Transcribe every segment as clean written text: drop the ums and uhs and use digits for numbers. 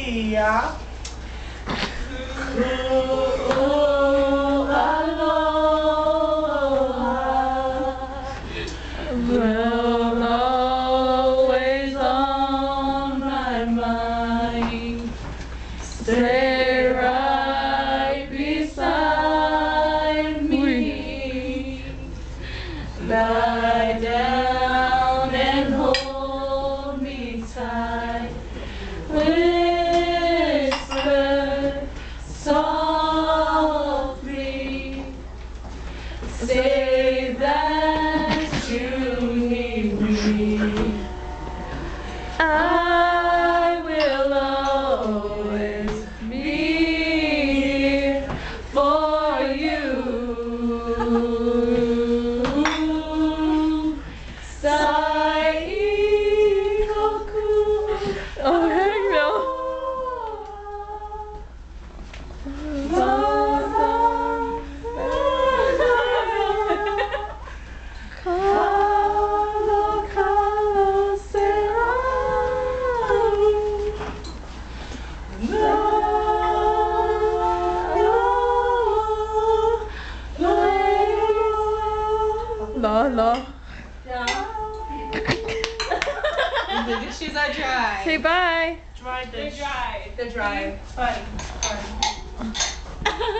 Yeah. Will always on my mind. Stay right beside me. Lie down and hold me tight. Whisper softly. Say that you need me. I will always be here for you. Oh, heck no. La. Yeah. The dishes are dry. Say bye. Dry dish. They're dry. Fine.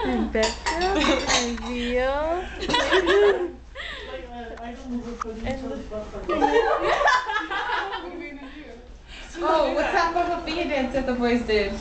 And Becca, and Vio. Oh, what type of a finger dance that the boys did?